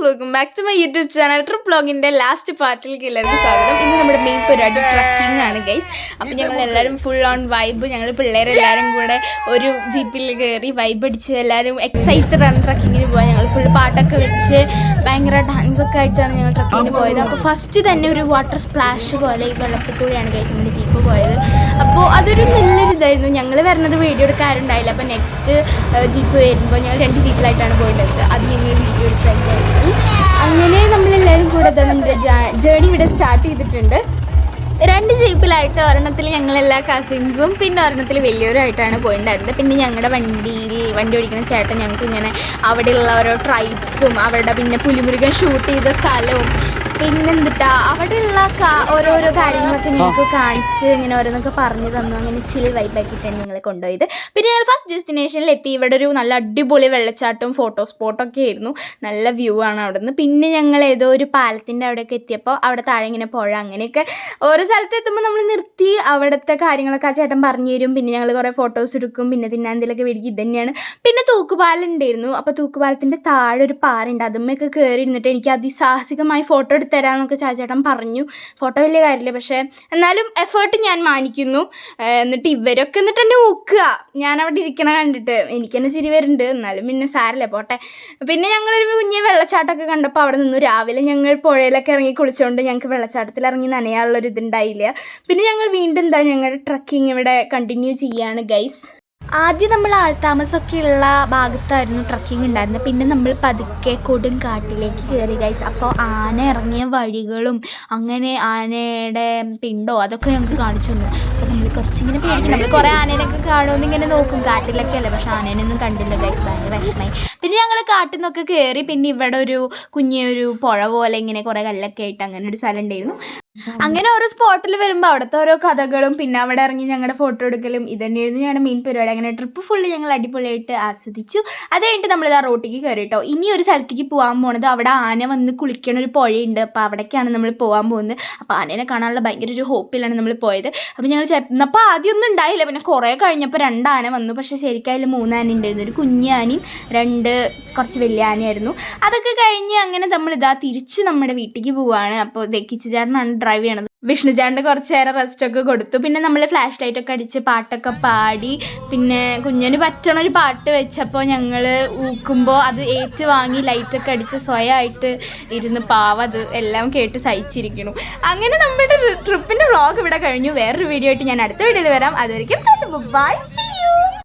Welcome back to my YouTube channel trip വ്ലോഗിൻ്റെ last പാർട്ടിലേക്ക് എല്ലാവർക്കും സ്വാഗതം. ഇന്ന് നമ്മുടെ മെയിൻ പരിപാടി ട്രക്കിംഗ് ആണ് ഗൈസ്. അപ്പോൾ ഞങ്ങൾ എല്ലാവരും ഫുൾ ഓൺ വൈബ്, ഞങ്ങൾ പിള്ളേരെല്ലാവരും കൂടെ ഒരു ജീപ്പിൽ കയറി വൈബ് അടിച്ച് എല്ലാവരും എക്സൈറ്റഡ് ആണ് ട്രക്കിങ്ങിന് പോകാൻ. ഞങ്ങൾ ഫുൾ പാട്ടൊക്കെ വെച്ച് ഭയങ്കര ഡാൻസൊക്കെ ആയിട്ടാണ് ഞങ്ങൾ ട്രക്കിങ്ങിന് പോയത്. അപ്പോൾ ഫസ്റ്റ് തന്നെ ഒരു വാട്ടർ സ്പ്ലാഷ് പോലെ ഈ വെള്ളത്തിൽ കൂടെയാണ് ഗൈസ് നമ്മുടെ ജീപ്പ് പോയത്. അപ്പോൾ അതൊരു നല്ലൊരു ഇതായിരുന്നു. ഞങ്ങൾ വരുന്നത് വീഡിയോ എടുക്കാറുണ്ടായില്ല. അപ്പോൾ നെക്സ്റ്റ് ജീപ്പ് വരുമ്പോൾ ഞങ്ങൾ 2 ജീപ്പിലായിട്ടാണ് പോയത്. അത് ഞങ്ങൾ വീഡിയോ എടുക്കാറുണ്ടായിരുന്നു. അങ്ങനെ നമ്മളെല്ലാവരും കൂടെ നമ്മുടെ ജേണി ഇവിടെ സ്റ്റാർട്ട് ചെയ്തിട്ടുണ്ട്. 2 ജീപ്പിലായിട്ട്, ഒരെണ്ണത്തിൽ ഞങ്ങളെല്ലാ കസിൻസും പിന്നെ ഒരെണ്ണത്തിൽ വലിയവരായിട്ടാണ് പോയിട്ടുണ്ടായിരുന്നത്. പിന്നെ ഞങ്ങളുടെ വണ്ടി ഓടിക്കുന്ന ചേട്ടൻ ഞങ്ങൾക്ക് ഇങ്ങനെ അവിടെയുള്ള ഓരോ ട്രൈബ്സും അവരുടെ പിന്നെ പുലിമുരുകൻ ഷൂട്ട് ചെയ്ത സ്ഥലവും പിന്നെന്തിട്ടാ അവിടെയുള്ള ഓരോരോ കാര്യങ്ങളൊക്കെ ഞങ്ങൾക്ക് കാണിച്ച് ഇങ്ങനെ ഓരോന്നൊക്കെ പറഞ്ഞു തന്നു. അങ്ങനെ ചിൽ വൈബാക്കിയിട്ടാണ് ഞങ്ങൾ കൊണ്ടുപോയത്. പിന്നെ ഞങ്ങൾ ഫസ്റ്റ് ഡെസ്റ്റിനേഷനിൽ എത്തി. ഇവിടെ ഒരു നല്ല അടിപൊളി വെള്ളച്ചാട്ടവും ഫോട്ടോ സ്പോട്ടൊക്കെ ആയിരുന്നു. നല്ല വ്യൂ ആണ് അവിടെ നിന്ന്. പിന്നെ ഞങ്ങൾ ഏതോ ഒരു പാലത്തിൻ്റെ അവിടെയൊക്കെ എത്തിയപ്പോൾ അവിടെ താഴെ ഇങ്ങനെ പുഴ, അങ്ങനെയൊക്കെ ഓരോ സ്ഥലത്ത് എത്തുമ്പോൾ നമ്മൾ നിർത്തി അവിടുത്തെ കാര്യങ്ങളൊക്കെ ആ ചേട്ടൻ പറഞ്ഞു തരും. പിന്നെ ഞങ്ങൾ കുറേ ഫോട്ടോസ് എടുക്കും. പിന്നെ എന്തെങ്കിലുമൊക്കെ മേടിക്കും. ഇത് തന്നെയാണ്. പിന്നെ തൂക്കുപാലം ഉണ്ടായിരുന്നു. അപ്പോൾ തൂക്കുപാലത്തിൻ്റെ താഴെ ഒരു പാറുണ്ട്. അതുമ്മയൊക്കെ കയറി ഇരുന്നിട്ട് എനിക്ക് അതിസാഹസികമായി ഫോട്ടോ തരാമെന്നൊക്കെ ചാച്ചേട്ടൻ പറഞ്ഞു. ഫോട്ടോ വലിയ കാര്യമില്ല, പക്ഷേ എന്നാലും എഫേർട്ട് ഞാൻ മാനിക്കുന്നു. എന്നിട്ട് ഇവരൊക്കെ എന്നിട്ട് എന്നെ ഊക്കുക, ഞാൻ അവിടെ ഇരിക്കണ കണ്ടിട്ട് എനിക്ക് തന്നെ ചിരി വരുന്നുണ്ട്. എന്നാലും പിന്നെ സാരല്ലേ, പോട്ടെ. പിന്നെ ഞങ്ങളൊരു കുഞ്ഞ് വെള്ളച്ചാട്ടമൊക്കെ കണ്ടപ്പോൾ അവിടെ നിന്നു. രാവിലെ ഞങ്ങൾ പുഴയിലൊക്കെ ഇറങ്ങി കുളിച്ചുകൊണ്ട് ഞങ്ങൾക്ക് വെള്ളച്ചാട്ടത്തിൽ ഇറങ്ങി നനയാനുള്ളൊരു ഇതുണ്ടായില്ല. പിന്നെ ഞങ്ങൾ വീണ്ടും ഞങ്ങളുടെ ട്രക്കിങ് ഇവിടെ കണ്ടിന്യൂ ചെയ്യാണ് ഗൈസ്. ആദ്യം നമ്മൾ ആൾത്താമസമൊക്കെ ഉള്ള ഭാഗത്തായിരുന്നു ട്രക്കിംഗ് ഉണ്ടായിരുന്നത്. പിന്നെ നമ്മൾ പതുക്കെ കൊടും കാട്ടിലേക്ക് കയറി ഗൈസ്. അപ്പോൾ ആന ഇറങ്ങിയ വഴികളും അങ്ങനെ ആനയുടെ പിണ്ടോ അതൊക്കെ ഞങ്ങൾക്ക് കാണിച്ചു തന്നു. അപ്പോൾ നമ്മൾ കുറച്ചിങ്ങനെ പേടിക്കും. നമ്മൾ കുറേ ആനേനൊക്കെ കാണുമെന്ന് ഇങ്ങനെ നോക്കും, കാട്ടിലൊക്കെ അല്ലേ. പക്ഷേ ആനേനൊന്നും കണ്ടില്ല ഗൈസ്, ഭയങ്കര വിഷമമായി. പിന്നെ ഞങ്ങൾ കാട്ടിൽ നിന്നൊക്കെ കയറി. പിന്നെ ഇവിടെ ഒരു കുഞ്ഞൊരു പുഴ പോലെ ഇങ്ങനെ കുറേ കല്ലൊക്കെ ആയിട്ട് അങ്ങനെ ഒരു സ്ഥലം ഉണ്ടായിരുന്നു. അങ്ങനെ ഓരോ സ്പോട്ടിൽ വരുമ്പോൾ അവിടുത്തെ ഓരോ കഥകളും പിന്നെ അവിടെ ഇറങ്ങി ഞങ്ങളുടെ ഫോട്ടോ എടുക്കലും ഇതന്നെയായിരുന്നു ഞങ്ങളുടെ മെയിൻ പരിപാടി. അങ്ങനെ ട്രിപ്പ് ഫുള്ള് ഞങ്ങൾ അടിപൊളിയായിട്ട് ആസ്വദിച്ചു. അത് കഴിഞ്ഞിട്ട് നമ്മളിതാ റോട്ടിലേക്ക് കയറി കേട്ടോ. ഇനി ഒരു സ്ഥലത്തേക്ക് പോകാൻ പോകുന്നത് അവിടെ ആന വന്ന് കുളിക്കണ ഒരു പുഴയുണ്ട്. അപ്പോൾ അവിടേക്കാണ് നമ്മൾ പോകാൻ പോകുന്നത്. അപ്പോൾ ആനേനെ കാണാനുള്ള ഭയങ്കര ഒരു ഹോപ്പിലാണ് നമ്മൾ പോയത്. അപ്പോൾ ഞങ്ങൾ ചെന്നപ്പോൾ ആദ്യമൊന്നും ഉണ്ടായില്ല. പിന്നെ കുറേ കഴിഞ്ഞപ്പോൾ 2 ആന വന്നു. പക്ഷേ ശരിക്കും അതിൽ 3 ആന ഉണ്ടായിരുന്നു. ഒരു കുഞ്ഞാനയും 2 കുറച്ച് വലിയ ആനയായിരുന്നു. അതൊക്കെ കഴിഞ്ഞ് അങ്ങനെ നമ്മളിതാ തിരിച്ച് നമ്മുടെ വീട്ടിലേക്ക് പോവുകയാണ്. അപ്പോൾ കിച്ചുചേട്ടനാണ് ഡ്രൈവ് ചെയ്യണത്. വിഷ്ണുചേട്ടൻ്റെ കുറച്ച് നേരം റെസ്റ്റൊക്കെ കൊടുത്തു. പിന്നെ നമ്മൾ ഫ്ലാഷ് ലൈറ്റൊക്കെ അടിച്ച് പാട്ടൊക്കെ പാടി. പിന്നെ കുഞ്ഞിന് പറ്റണൊരു പാട്ട് വെച്ചപ്പോൾ ഞങ്ങൾ ഊക്കുമ്പോൾ അത് ഏറ്റു വാങ്ങി ലൈറ്റൊക്കെ അടിച്ച് സ്വയമായിട്ട് ഇരുന്ന് അത് എല്ലാം കേട്ട് സഹിച്ചിരിക്കുന്നു. അങ്ങനെ നമ്മുടെ ട്രിപ്പിൻ്റെ വ്ളോഗ് ഇവിടെ കഴിഞ്ഞു. വേറൊരു വീഡിയോ ആയിട്ട് ഞാൻ അടുത്ത വീഡിയോയിൽ വരാം. അതുവരെയ്ക്കും ബൈ, സീ യു.